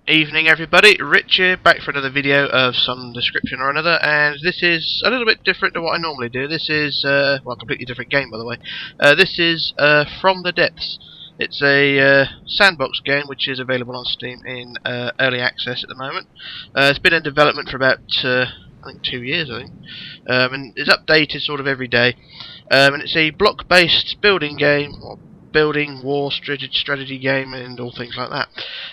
Evening everybody, Rich here, back for another video of some description or another, and this is a little bit different to what I normally do. This is, well, a completely different game by the way. This is From the Depths. It's a sandbox game which is available on Steam in early access at the moment. It's been in development for about, I think 2 years, I think. And it's updated sort of every day. And it's a block-based building game, or building, war, strategy game, and all things like that.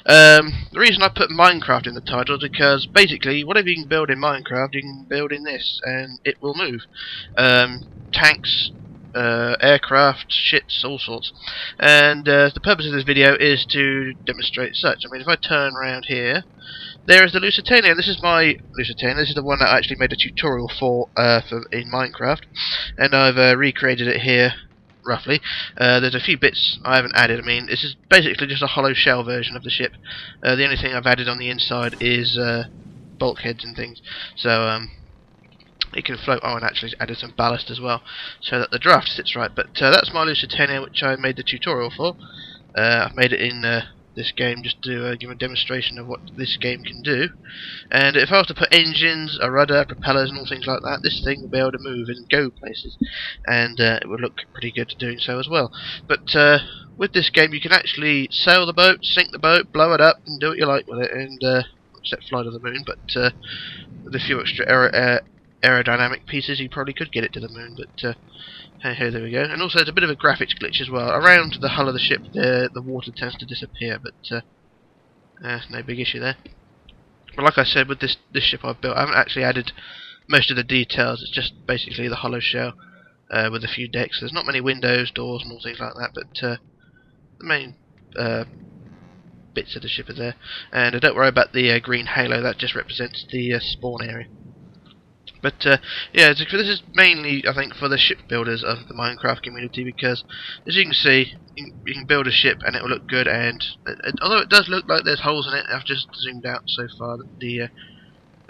The reason I put Minecraft in the title is because basically whatever you can build in Minecraft, you can build in this, and it will move. Tanks, aircraft, ships, all sorts. And the purpose of this video is to demonstrate such. I mean, if I turn around here, there is the Lusitania. This is my Lusitania. This is the one that I actually made a tutorial for in Minecraft, and I've recreated it here roughly. There's a few bits I haven't added. I mean, this is basically just a hollow shell version of the ship. The only thing I've added on the inside is bulkheads and things, so it can float. Oh, and actually added some ballast as well, so that the draft sits right. But that's my Lusitania, which I made the tutorial for. I've made it in this game just to give a demonstration of what this game can do. And if I was to put engines, a rudder, propellers and all things like that, this thing will be able to move and go places, and it would look pretty good doing so as well. But with this game you can actually sail the boat, sink the boat, blow it up and do what you like with it, and except fly to the moon. But with a few extra aerodynamic pieces you probably could get it to the moon, but hey, there we go. And also there's a bit of a graphics glitch as well. Around the hull of the ship the water tends to disappear, but no big issue there. But like I said, with this ship I've built, I haven't actually added most of the details. It's just basically the hollow shell with a few decks. There's not many windows, doors and all things like that, but the main bits of the ship are there. And don't worry about the green halo, that just represents the spawn area. But yeah, this is mainly, I think, for the ship builders of the Minecraft community, because as you can see, you can build a ship and it will look good. And although it does look like there's holes in it, I've just zoomed out so far that the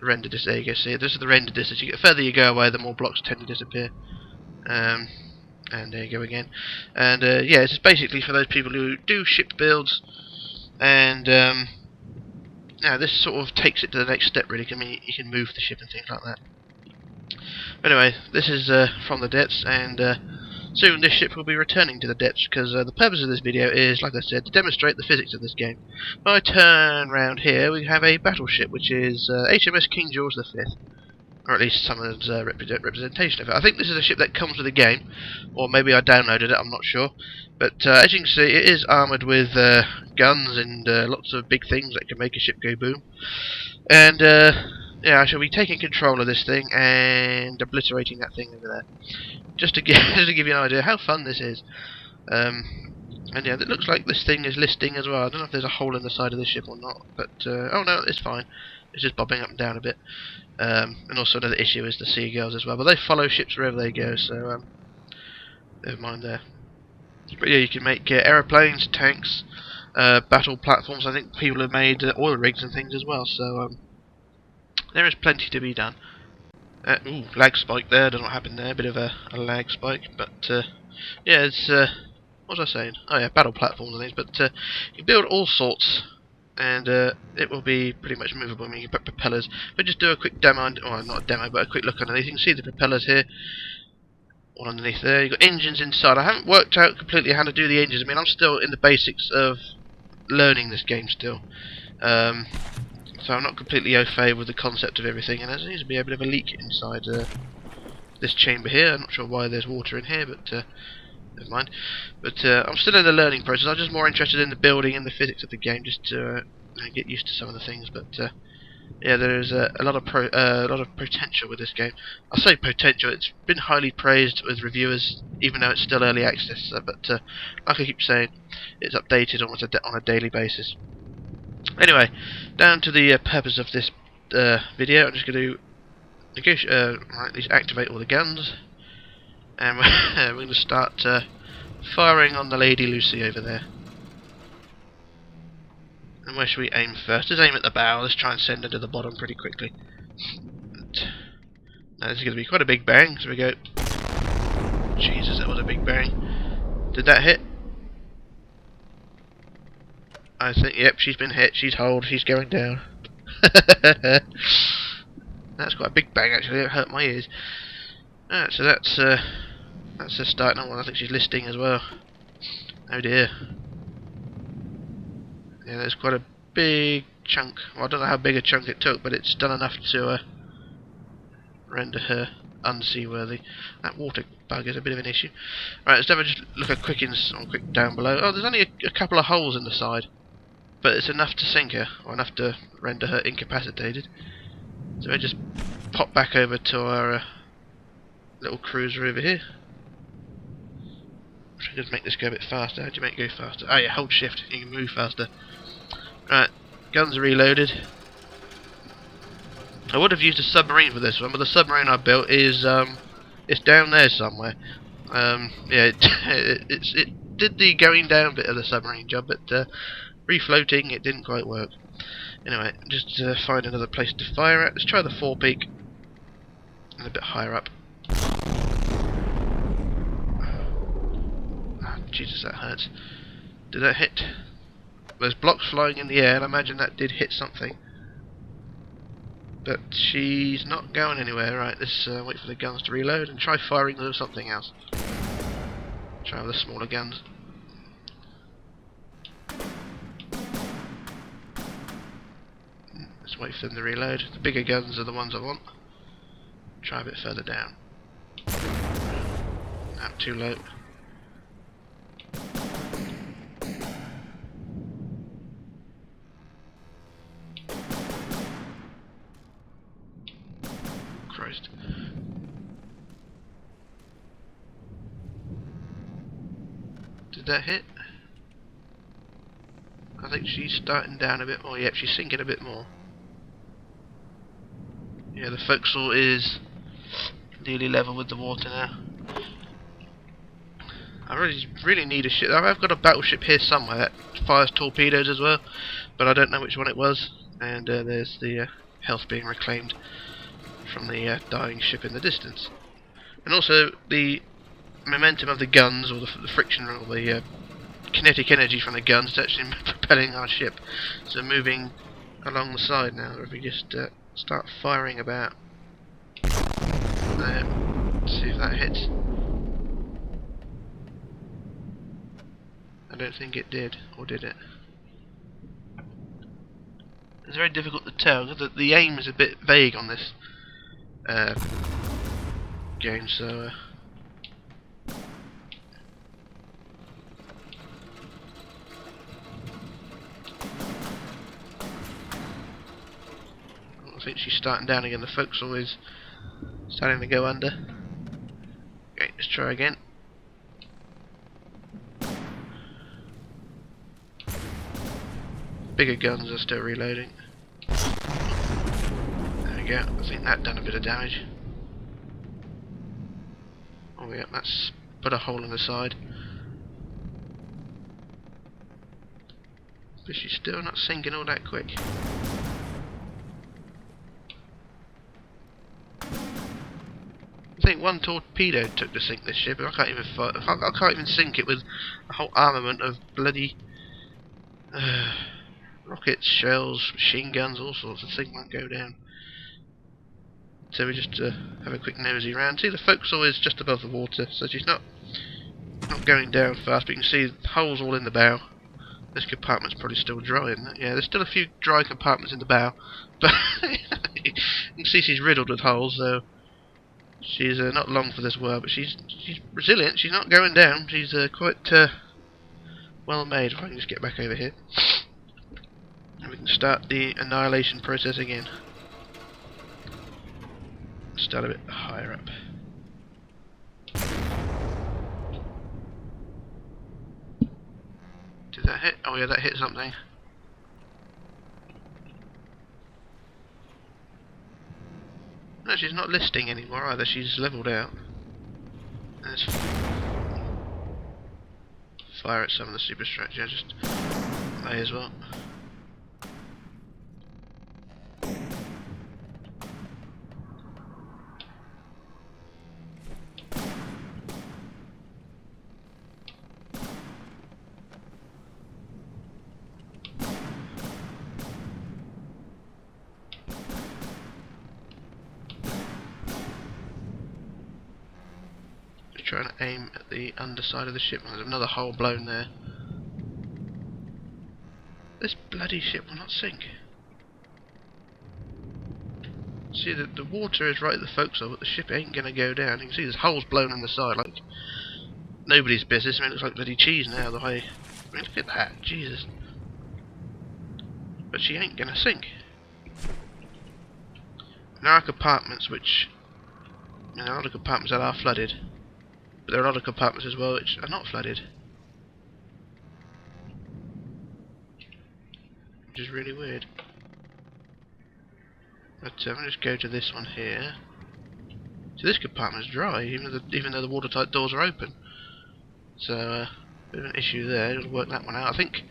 render distance. There you go. See, this is the render distance. The further you go away, the more blocks tend to disappear. And there you go again. And yeah, it's basically for those people who do ship builds, and yeah, this sort of takes it to the next step. Really, I mean, you can move the ship and things like that. Anyway, this is From the Depths, and soon this ship will be returning to the depths, because the purpose of this video is, like I said, to demonstrate the physics of this game. If I turn round here, we have a battleship, which is HMS King George V, or at least some of the representation of it. I think this is a ship that comes with the game, or maybe I downloaded it, I'm not sure. But as you can see, it is armoured with guns and lots of big things that can make a ship go boom. And yeah, I shall be taking control of this thing and obliterating that thing over there, just to give you an idea how fun this is. And yeah, it looks like this thing is listing as well. I don't know if there's a hole in the side of the ship or not, but oh no, it's fine. It's just bobbing up and down a bit. And also another issue is the seagulls as well, but they follow ships wherever they go, so never mind there. But yeah, you can make aeroplanes, tanks, battle platforms. I think people have made oil rigs and things as well, so there is plenty to be done. Ooh, lag spike there, don't know what happened there, a bit of a lag spike, but yeah, it's, what was I saying? Oh yeah, battle platforms and things, but you can build all sorts, and it will be pretty much movable. I mean, you can put propellers, but just do a quick demo, well not a demo, but a quick look underneath. You can see the propellers here, all underneath there. You've got engines inside. I haven't worked out completely how to do the engines. I mean, I'm still in the basics of learning this game still. So I'm not completely au fait with the concept of everything, and there seems to be a bit of a leak inside this chamber here. I'm not sure why there's water in here, but never mind. But I'm still in the learning process. I'm just more interested in the building and the physics of the game, just to get used to some of the things. But yeah, there's a lot of potential with this game. I say potential. It's been highly praised with reviewers, even though it's still early access. But like I keep saying, it's updated almost on a daily basis. Anyway, down to the purpose of this video. I'm just going to at least activate all the guns, and we're going to start firing on the Lady Lucy over there. And where should we aim first? Let's aim at the bow. Let's try and send her to the bottom pretty quickly. But, now this is going to be quite a big bang. So we go. Jesus, that was a big bang. Did that hit? I think, yep, she's been hit. She's holed. She's going down. That's quite a big bang, actually. It hurt my ears. Alright, so that's her starting on. I think she's listing as well. Oh dear. Yeah, there's quite a big chunk. Well, I don't know how big a chunk it took, but it's done enough to render her unseaworthy. That water bug is a bit of an issue. Right, let's never just look at quick down below. Oh, there's only a couple of holes in the side, but it's enough to sink her, or enough to render her incapacitated. So I just pop back over to our little cruiser over here. I should just make this go a bit faster. How do you make it go faster? Oh yeah, hold shift, you can move faster. Right, guns are reloaded. I would have used a submarine for this one, but the submarine I built is it's down there somewhere. Yeah, it did the going down bit of the submarine job, but refloating it didn't quite work. Anyway, just find another place to fire at. Let's try the forepeak and a bit higher up. Oh, Jesus, that hurts. Did that hit? There's blocks flying in the air, and I imagine that did hit something. But she's not going anywhere. Right, let's wait for the guns to reload and try firing them with something else. Try with the smaller guns. Let's wait for them to reload. The bigger guns are the ones I want. Try a bit further down. Not too low. Christ. Did that hit? I think she's starting down a bit more. Yep, she's sinking a bit more. Yeah, the forecastle is nearly level with the water now. I really need a ship. I've got a battleship here somewhere that fires torpedoes as well, but I don't know which one it was. And there's the health being reclaimed from the dying ship in the distance. And also the momentum of the guns, or the friction, or the kinetic energy from the guns is actually propelling our ship. So moving along the side now. If we just start firing about there, see if that hits. I don't think it did, or did it? It's very difficult to tell. The aim is a bit vague on this game, so I think she's starting down again. The forecastle is starting to go under. Okay, let's try again. Bigger guns are still reloading. There we go. I think that done a bit of damage. Oh yeah, that's put a hole in the side. But she's still not sinking all that quick. I think one torpedo took to sink this ship. I can't even fight. I can't even sink it with a whole armament of bloody rockets, shells, machine guns, all sorts. The thing won't go down. So we just have a quick nosy around. See, the forecastle is just above the water, so she's not going down fast. But you can see the holes all in the bow. This compartment's probably still dry, isn't it? Yeah, there's still a few dry compartments in the bow, but you can see she's riddled with holes. So she's not long for this world, but she's resilient. She's not going down. She's quite well made. If I can just get back over here, and we can start the annihilation process again. Start a bit higher up. Did that hit? Oh yeah, that hit something. No, she's not listing anymore either. She's leveled out. Let's fire at some of the superstructure. Just may as well. trying to aim at the underside of the ship. There's another hole blown there. This bloody ship will not sink. See, the water is right at the forecastle, but the ship ain't gonna go down. You can see there's holes blown on the side, like nobody's business. I mean, it looks like bloody cheese now, the way. I mean, look at that, Jesus. But she ain't gonna sink. There are compartments which, I mean, there are a lot of compartments that are flooded, but there are other compartments as well which are not flooded, which is really weird. But I'm gonna just go to this one here. So this compartment's dry, even though the watertight doors are open. So bit of an issue there. It'll work that one out. I think.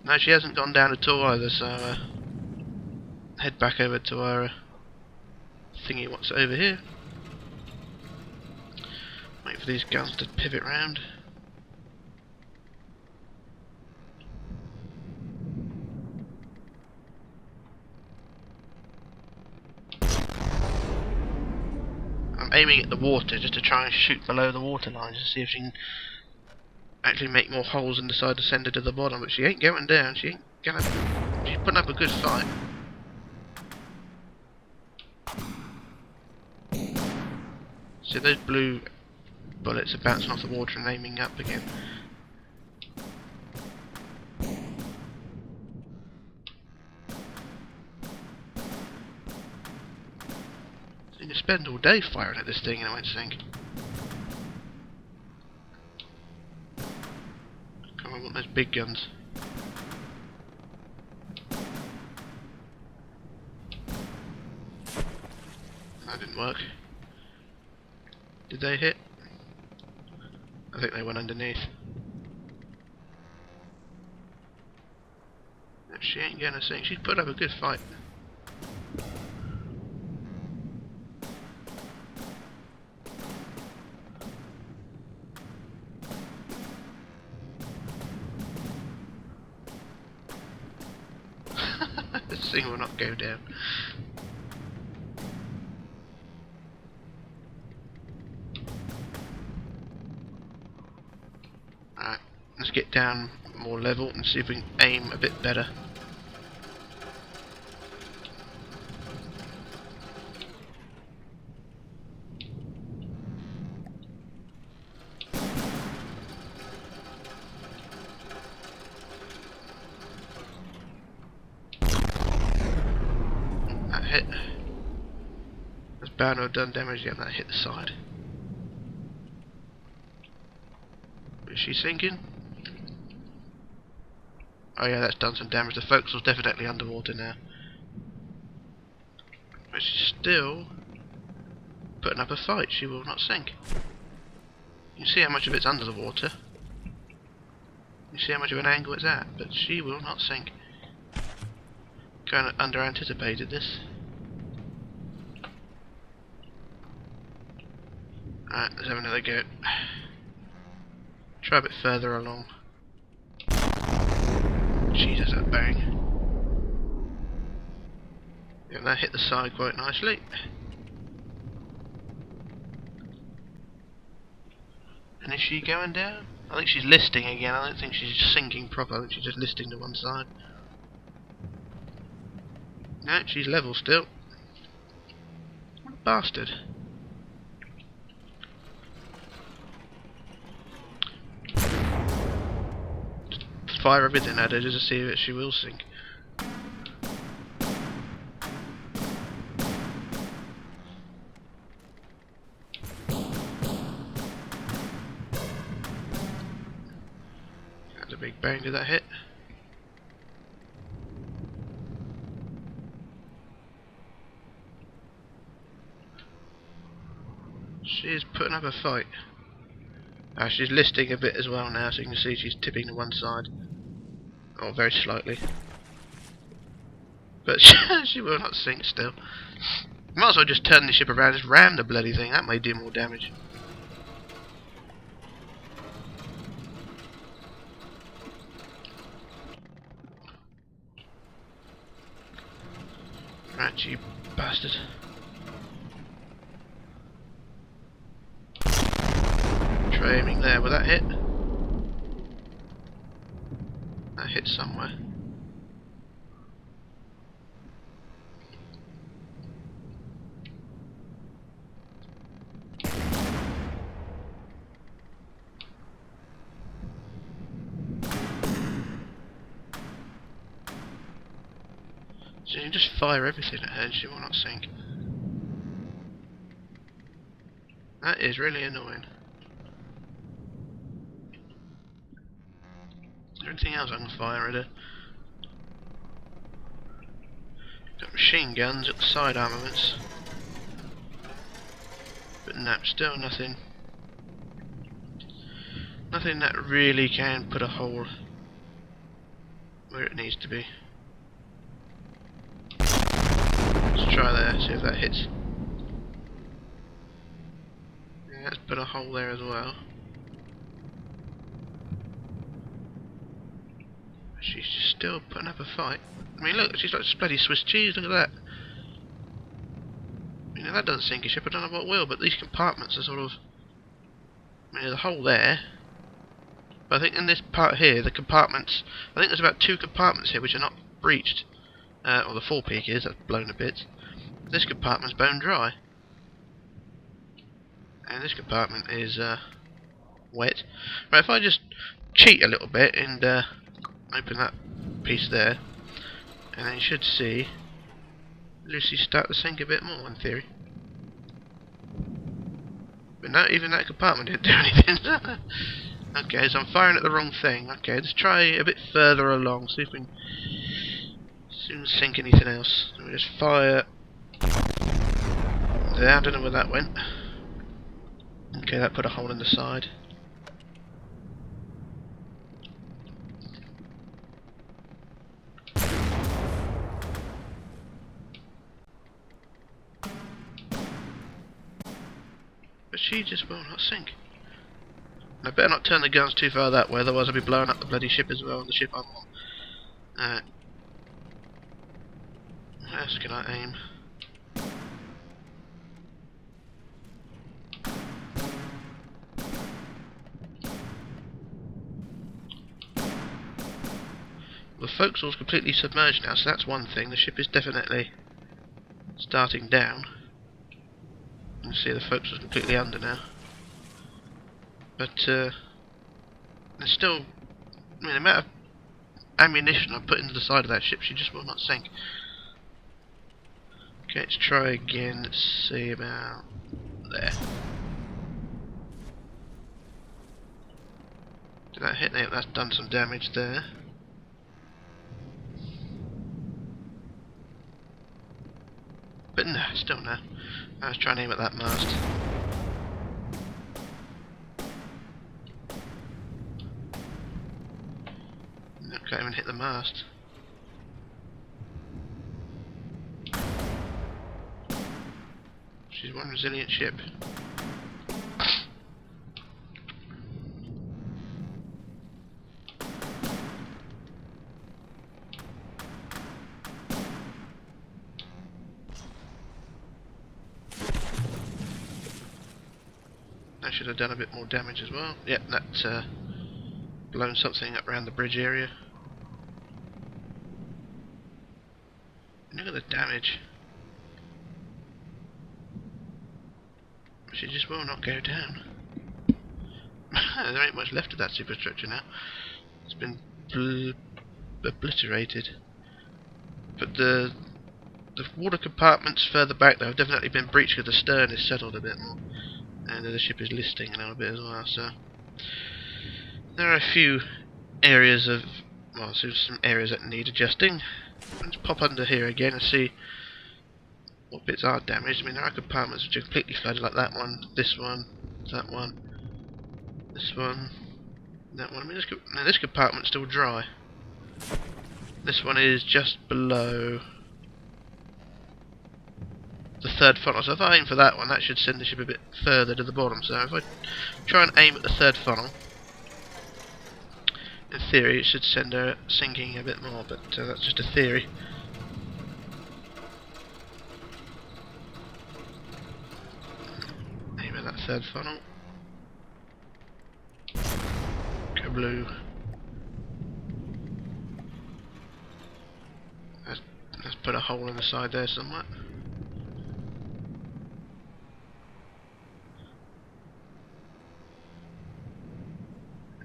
No, she hasn't gone down at all either. So head back over to our thingy. What's over here? Wait for these guns to pivot round. I'm aiming at the water just to try and shoot below the waterline, just to see if she can actually make more holes and decide to send her to the bottom. But she ain't going down. She ain't gonna. She's putting up a good fight. See, those blue bullets are bouncing off the water and aiming up again. So you can spend all day firing at this thing and it won't sink. Come on, I want those big guns. That didn't work. Did they hit? I think they went underneath. She ain't gonna sink. She's put up a good fight. This thing will not go down. Alright, let's get down more level and see if we can aim a bit better. That hit. That's bound to have done damage. Yeah, that hit the side. Is she sinking? Oh yeah, that's done some damage. The forecastle's definitely underwater now. But she's still putting up a fight. She will not sink. You can see how much of it's under the water. You see how much of an angle it's at, but she will not sink. Kind of under-anticipated this. Alright, let's have another go. Try a bit further along. Jesus, that bang. Yeah, that hit the side quite nicely. And is she going down? I think she's listing again. I don't think she's sinking proper. I think she's just listing to one side. No, she's level still. What a bastard. Just fire everything at her just to see if she will sink. That's a big bang. Did that hit? She's putting up a fight. She's listing a bit as well now, so you can see she's tipping to one side. Oh, very slightly. But she will not sink still. Might as well just turn the ship around and just ram the bloody thing. That may do more damage. Right, you bastard. Try aiming there. Will that hit? That hit somewhere. So you can just fire everything at her and she will not sink. That is really annoying. Is there anything else I can fire at her? Got machine guns at the side armaments. But no, still nothing. Nothing that really can put a hole where it needs to be. Let's try there, see if that hits. Yeah, let's put a hole there as well. She's just still putting up a fight. I mean, look, she's like bloody Swiss cheese, look at that. You know, that doesn't sink a ship, I don't know what will, but these compartments are sort of... I mean, there's a hole there. But I think in this part here, the compartments... I think there's about 2 compartments here which are not breached. Or the forepeak is, that's blown a bit. This compartment's bone dry. And this compartment is wet. Right, if I just cheat a little bit and open that piece there, and then you should see Lucy start to sink a bit more in theory. But no, even that compartment didn't do anything. Okay, so I'm firing at the wrong thing. Okay, let's try a bit further along, see if we can soon sink anything else. Let me just fire there, I don't know where that went. Okay, that put a hole in the side. But she just will not sink. And I better not turn the guns too far that way, otherwise I'll be blowing up the bloody ship as well, the ship I'm on. Where else can I aim? The forecastle's completely submerged now, so that's one thing. The ship is definitely starting down. You can see the forecastle's completely under now. But there's still, I mean, the amount of ammunition I put into the side of that ship, she just will not sink. Okay, let's try again. Let's see about there. Did that hit? Yep, that's done some damage there. But no, still no. I was trying to aim at that mast. No, can't even hit the mast. She's one resilient ship. That should have done a bit more damage as well. Yep, that's blown something up around the bridge area. Look at the damage. She just will not go down. There ain't much left of that superstructure now. It's been obliterated. But the water compartments further back though have definitely been breached because the stern is settled a bit more. And the ship is listing a little bit as well, so there are a few areas of, well, so some areas that need adjusting. Let's pop under here again and see what bits are damaged. I mean, there are compartments which are completely flooded, like that one, this one, that one, this one, that one. I mean, this compartment's still dry. This one is just below the 3rd funnel, so if I aim for that one, that should send the ship a bit further to the bottom. So if I try and aim at the 3rd funnel, in theory it should send her sinking a bit more, but that's just a theory. Aim at that 3rd funnel. blue. Let's put a hole in the side there somewhere.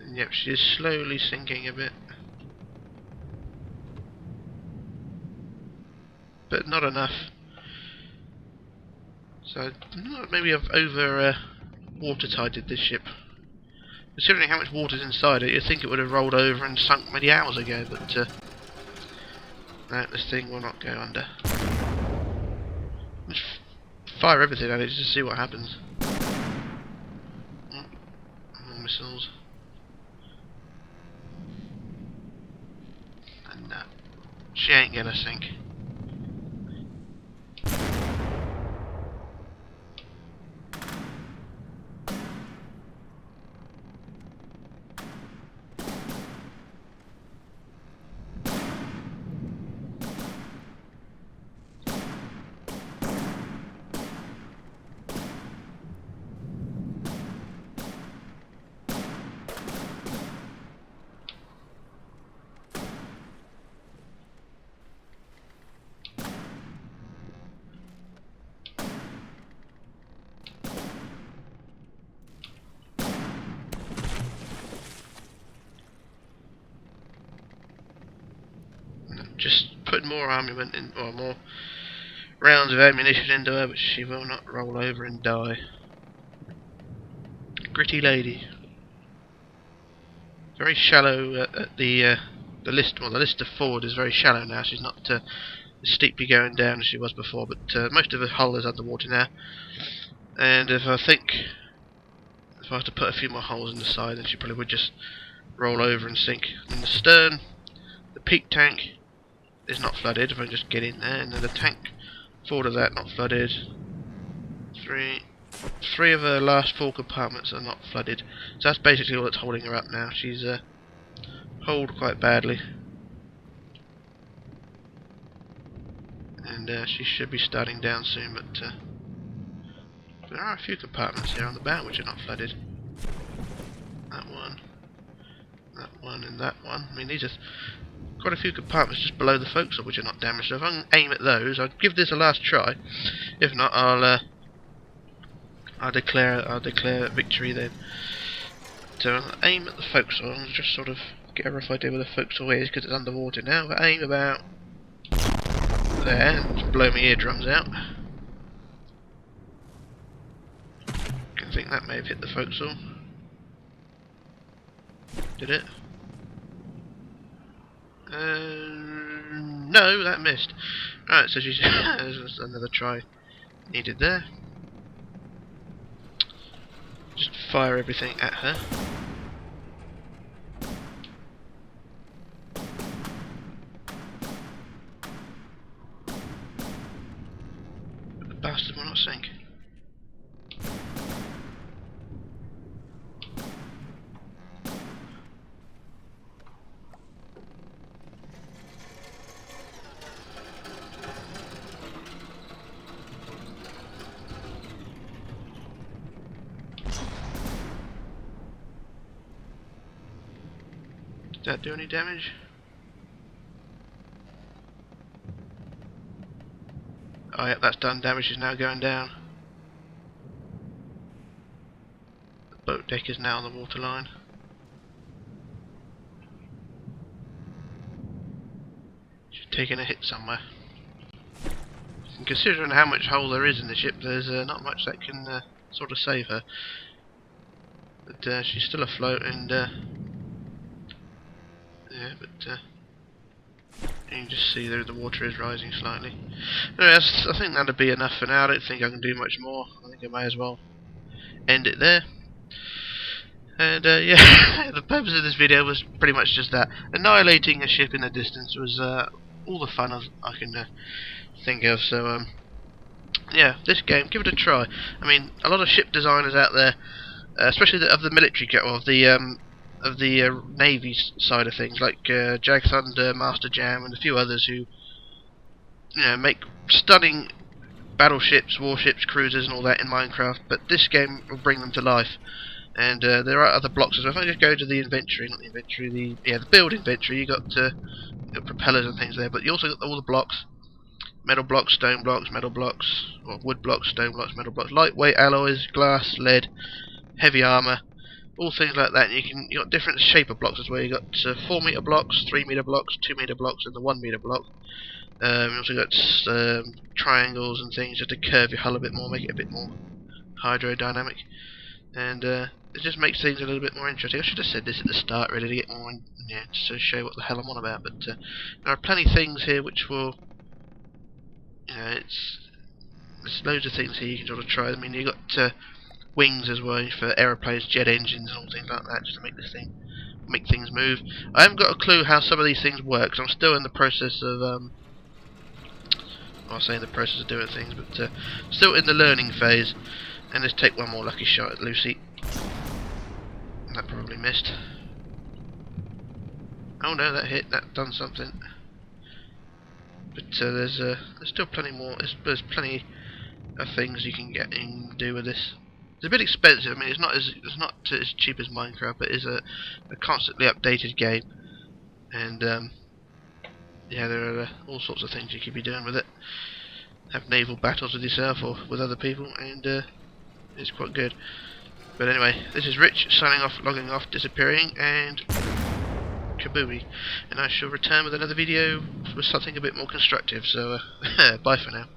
And yep, she is slowly sinking a bit. But not enough. So maybe I've over watertighted this ship. Considering how much water's inside it, you'd think it would have rolled over and sunk many hours ago, but no, this thing will not go under. Just fire everything at it just to see what happens. More missiles. And she ain't gonna sink. Just put more armament in, or more rounds of ammunition into her, but she will not roll over and die. Gritty lady. Very shallow at the list. Well, the list of forward is very shallow now. She's not as steeply going down as she was before, but most of her hull is underwater now. And if I was to put a few more holes in the side, then she probably would just roll over and sink. And the stern, the peak tank is not flooded. If I just get in there, and then the tank forward of that not flooded. Three of her last 4 compartments are not flooded, so that's basically all that's holding her up now. She's holed quite badly, and she should be starting down soon. But there are a few compartments here on the bow which are not flooded. That one, and that one. I mean, these are quite a few compartments just below the forecastle which are not damaged. So if I can aim at those, I'll give this a last try. If not, I'll declare victory then. So I'll aim at the forecastle and just sort of get a rough idea where the forecastle is, because it's underwater now. But aim about there and just blow my eardrums out. I think that may have hit the forecastle. Did it? No, that missed. Right, so she's there's another try needed there. Just fire everything at her. But the bastard will not sink. Did that do any damage? Oh yeah, that's done. Damage is now going down. The boat deck is now on the waterline. She's taking a hit somewhere. And considering how much hull there is in the ship, there's not much that can sort of save her. But she's still afloat, and yeah, but you can just see there the water is rising slightly. Anyway, I think that'll be enough for now. I don't think I can do much more. I think I may as well end it there. And yeah, the purpose of this video was pretty much just that. Annihilating a ship in the distance was all the fun I can think of. So yeah, this game, give it a try. I mean, a lot of ship designers out there, especially of the military, of the Navy side of things, like Jag Thunder, Master Jam, and a few others who, make stunning battleships, warships, cruisers, and all that in Minecraft. But this game will bring them to life. And there are other blocks as well. If I just go to the inventory, not the inventory, the build inventory, you got propellers and things there, but you also got all the blocks: metal blocks, stone blocks, metal blocks, or wood blocks, stone blocks, metal blocks, lightweight alloys, glass, lead, heavy armor, all things like that. And you got different shape of blocks as well. You got 4 meter blocks, 3 meter blocks, 2 meter blocks, and the 1 meter block. You also got triangles and things just to curve your hull a bit more, make it a bit more hydrodynamic, and it just makes things a little bit more interesting. I should have said this at the start, really, to get more, just to show what the hell I'm on about. But there are plenty of things here which will, there's loads of things here you can sort of try. I mean, you got wings as well for aeroplanes, jet engines, and all things like that, just to make things move. I haven't got a clue how some of these things work, 'cause I'm still in the process of I'll say in the process of doing things, but still in the learning phase. And let's take one more lucky shot at Lucy. That probably missed. Oh no, that hit. That done something. But there's still plenty more. There's plenty of things you can get and do with this. It's a bit expensive. I mean, it's not as cheap as Minecraft, but it's a constantly updated game. And yeah, there are all sorts of things you could be doing with it. Have naval battles with yourself or with other people, and it's quite good. But anyway, this is Rich signing off, logging off, disappearing, and kaboomy. And I shall return with another video with something a bit more constructive. So bye for now.